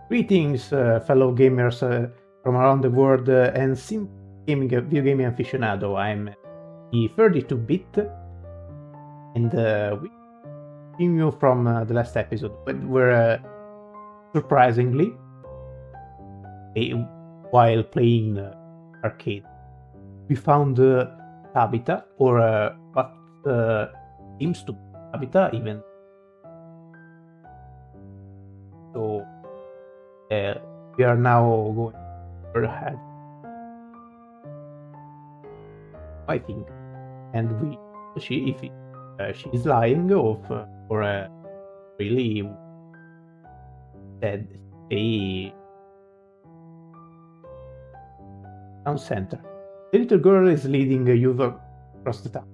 Greetings, fellow gamers from around the world and video gaming aficionado. I'm the 32-bit, and we continue from the last episode, but we're surprisingly, while playing arcade, we found Tabitha, or what seems to be Tabitha, even. So we are now going ahead, I think, and she is lying or really said a town center. The little girl is leading you across the town.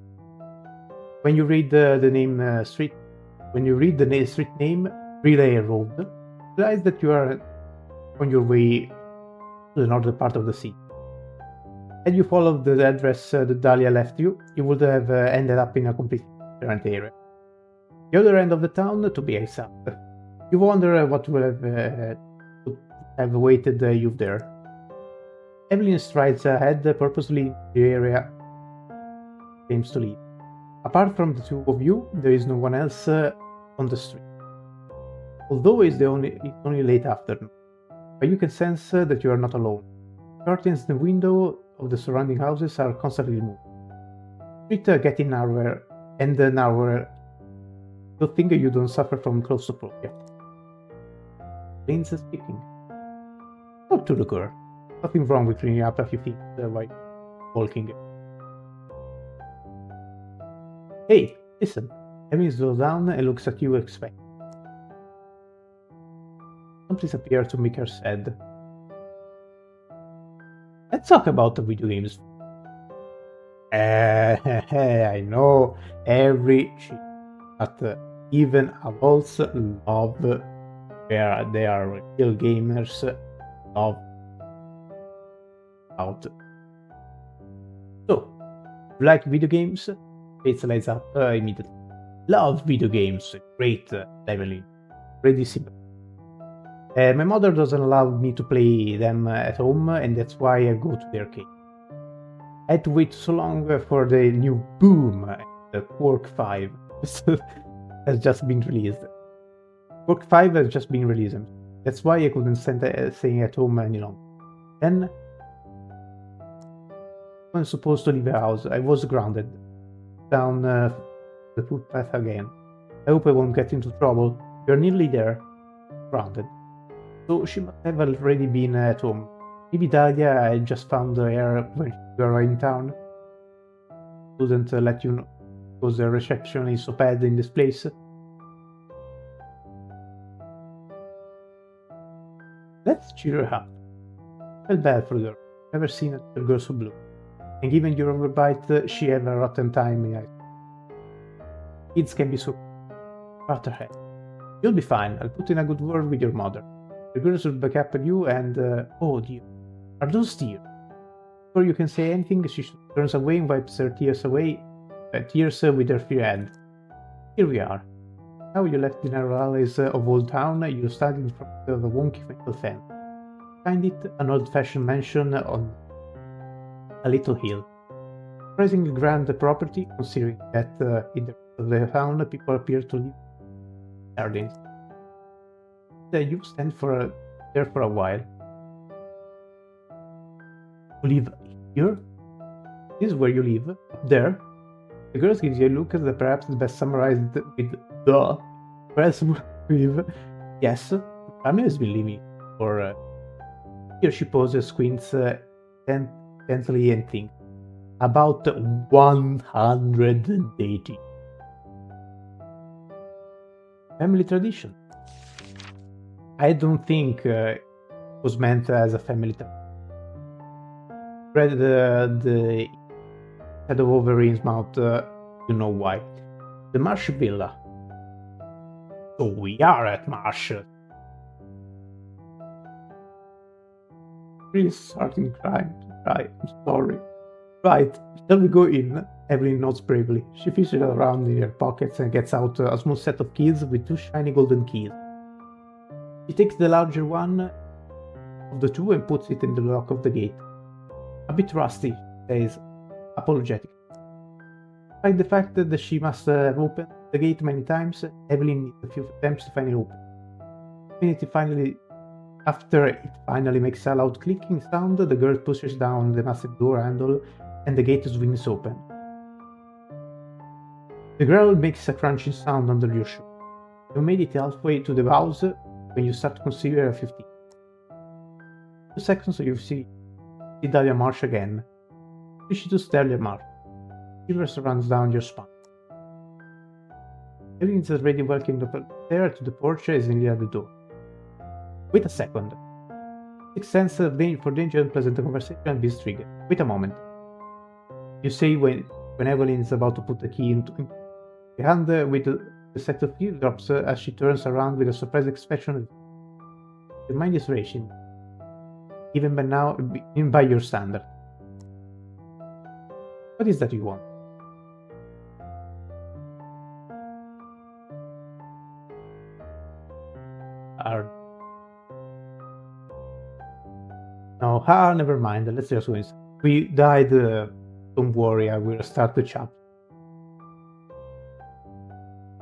When you read the street name Relay Road, realize that you are on your way to the northern part of the city. Had you followed the address that Dahlia left you, you would have ended up in a completely different area. The other end of the town, to be exact. You wonder what would have awaited you there. Evelyn strides ahead purposely in the area she aims to leave. Apart from the two of you, there is no one else on the street. Although it's only late afternoon, but you can sense that you are not alone. Curtains in the window of the surrounding houses are constantly moving. The street getting narrower and narrower. Good thing you don't suffer from claustrophobia. Lynn's speaking. Talk to the girl. Nothing wrong with cleaning up a few feet while walking. Hey, listen. Evelyn slows down and looks at you expecting. Something appears to make her sad. Let's talk about the video games. I know every shit, but even adults love where they are real gamers love out. So, you like video games? Face lights up immediately. Love video games. Great, Evelyn. Pretty simple. My mother doesn't allow me to play them at home, and that's why I go to the arcade. I had to wait so long for the new boom. The Quark 5 has just been released. Quark 5 has just been released. That's why I couldn't stay at home any longer. Then, I was supposed to leave the house. I was grounded. Down the footpath again. I hope I won't get into trouble. You're nearly there. Grounded. So she must have already been at home. Maybe Dahlia had just found her when you were in town. Couldn't let you know because the reception is so bad in this place. Let's cheer her up. Felt bad for her. Never seen a girl so blue. And given your overbite, she had a rotten time in it. Kids can be so part ahead. You'll be fine. I'll put in a good word with your mother. The girls will back up at you and, oh dear, are those tears? Before you can say anything, she turns away and wipes her tears away, with her free hand. Here we are. Now you left the narrow alleys of Old Town, you stand in front of a wonky metal fence. Behind it, an old-fashioned mansion on a little hill. Surprisingly grand property, considering that in the rest of the town people appear to live in gardens. You stand there for a while. You live here? This is where you live? Up there? The girl gives you a look that perhaps is best summarized with the whereas with yes, family has been living for here she poses, squints gently and thinks. About 180. Family tradition. I don't think it was meant as a family tradition. Read the shadow over Innsmout, you know why. The Marsh Villa. So we are at Marsh. Really starting crying. I'm sorry. Right, shall we go in? Evelyn nods bravely. She fishes around in her pockets and gets out a small set of keys with two shiny golden keys. She takes the larger one of the two and puts it in the lock of the gate. A bit rusty, she says, apologetic. Despite the fact that she must have opened the gate many times, Evelyn needs a few attempts to find it open. After it finally makes a loud clicking sound, the girl pushes down the massive door handle and the gate swings open. The growl makes a crunching sound under your shoe. You made it halfway to the house when you start to consider 15. 2 seconds you see Dahlia march again. She does Dahlia march. Shivers runs down your spine. Evelyn is already walking up the stairs to the porch as near the door. Wait a second. Sixth sense for danger and pleasant conversation is triggered. Wait a moment. You say when Evelyn is about to put the key into the hand with the set of teardrops as she turns around with a surprised expression. Your mind is racing, even by your standard. What is that you want? No, never mind. Let's just go inside. We died. Don't worry, I will start the chapter.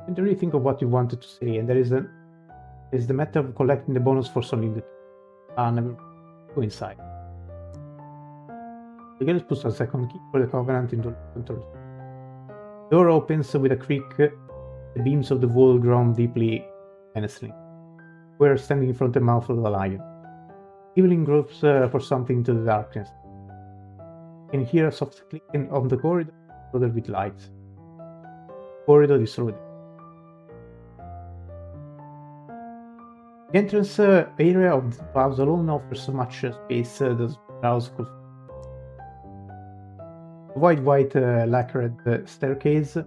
I didn't really think of what you wanted to say, and there is the matter of collecting the bonus for solidity. Never go inside. The girl puts a second key for the Covenant into the control. The door opens with a creak. The beams of the wall groan deeply menacing. We're standing in front of the mouth of the lion. Evelyn gropes for something into the darkness. You can hear a soft clicking on the corridor, flooded with lights. The corridor is through. The entrance area of the house alone offers so much space that the house could. A white lacquered staircase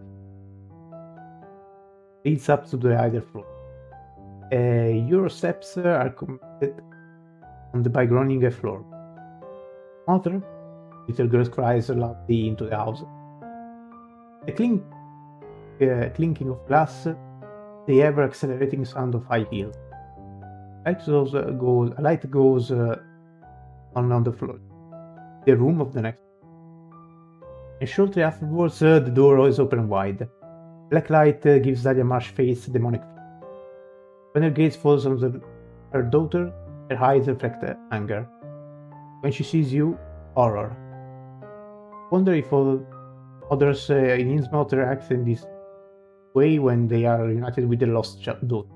leads up to the either floor. Your steps are completed on the by groaning floor. Mother, little girl cries loudly into the house. The clinking of glass, the ever-accelerating sound of high heels. A light goes on the floor. The room of the next. And shortly afterwards, the door is open wide. Black light gives Dahlia Marsh's face a demonic feel. When her gaze falls on her daughter, her eyes reflect anger. When she sees you, horror. Wonder if all others in Innsmout react in this way when they are united with the lost daughter.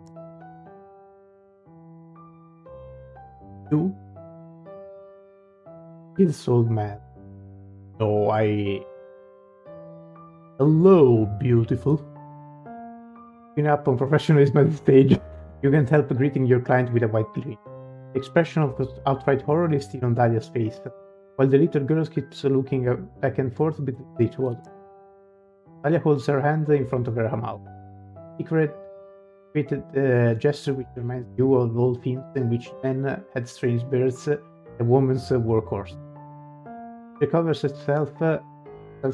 You? This old man. No, Hello, beautiful. Picking up on professionalism at the stage, you can't help greeting your client with a white grin. The expression of outright horror is still on Dahlia's face, while the little girl keeps looking back and forth between the two others. Dahlia holds her hand in front of her mouth. Secret gesture which reminds you of old films in which men had strange beards, a woman's workhorse. She recovers herself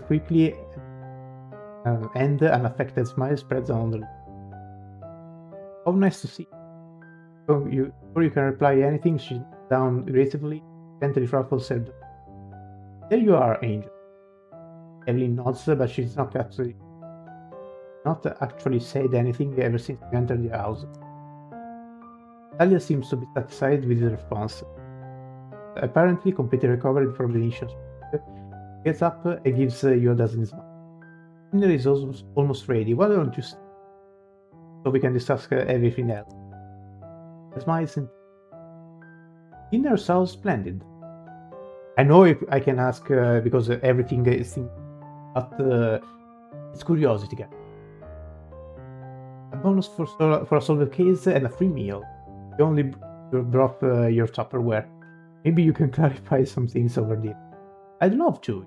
quickly, and an unaffected smile spreads on the lips. How nice to see you. Before you can reply anything, she sits down gracefully, gently ruffles her. There you are, Angel. Evelyn nods, but she's not actually said anything ever since you entered the house. Dahlia seems to be satisfied with the response. Apparently completely recovered from the initial shock, gets up and gives you a dozen smiles. Dinner is almost ready. Why don't you stay? So we can discuss everything else. The smiles and dinner sounds splendid. I know I can ask because everything is in, but it's curiosity, guys. A bonus for a solved case and a free meal. You only drop your Tupperware. Maybe you can clarify some things over there. I'd love to.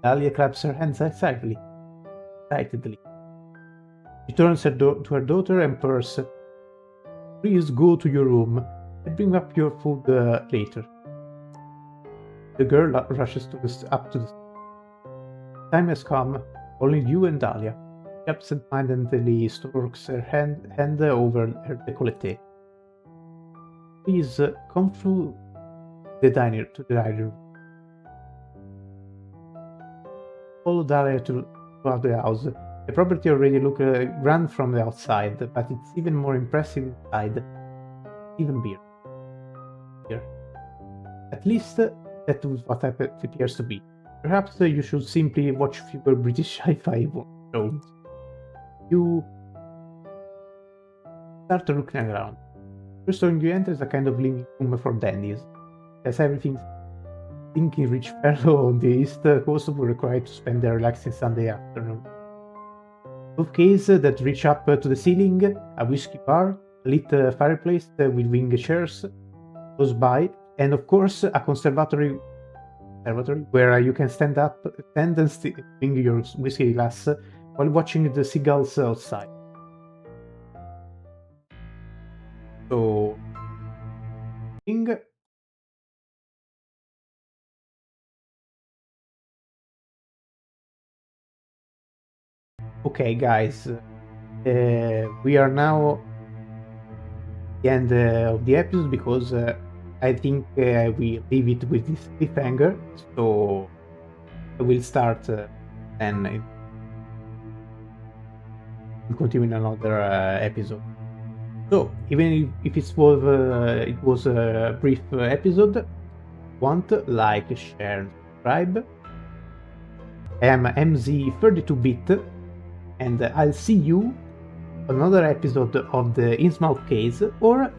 Dahlia claps her hands excitedly. She turns to her daughter and purrs. Please go to your room and bring up your food later. The girl rushes up to the time has come. Only you and Dahlia. She absent-mindedly strokes her hand over her décolleté. please come through the dining room. Follow Daria throughout the house. The property already looks grand from the outside, but it's even more impressive inside. Even beer. At least that was what it appears to be. Perhaps you should simply watch fewer British sci-fi shows. You start looking around. First when you enter is a kind of living room for dandies. As everything thinking rich fellow on the East Coast were required to spend their relaxing Sunday afternoon. Bookcases that reach up to the ceiling, a whiskey bar, a lit fireplace with wing chairs close by, and of course a conservatory where you can stand and swing your whiskey glass while watching the seagulls outside. So, okay, guys, we are now at the end of the episode because I think we leave it with this cliffhanger. So I will start and we'll continue in another episode. So even if it was a brief episode, like, share, and subscribe. I am MZ32bit, and I'll see you on another episode of the Innsmout case, or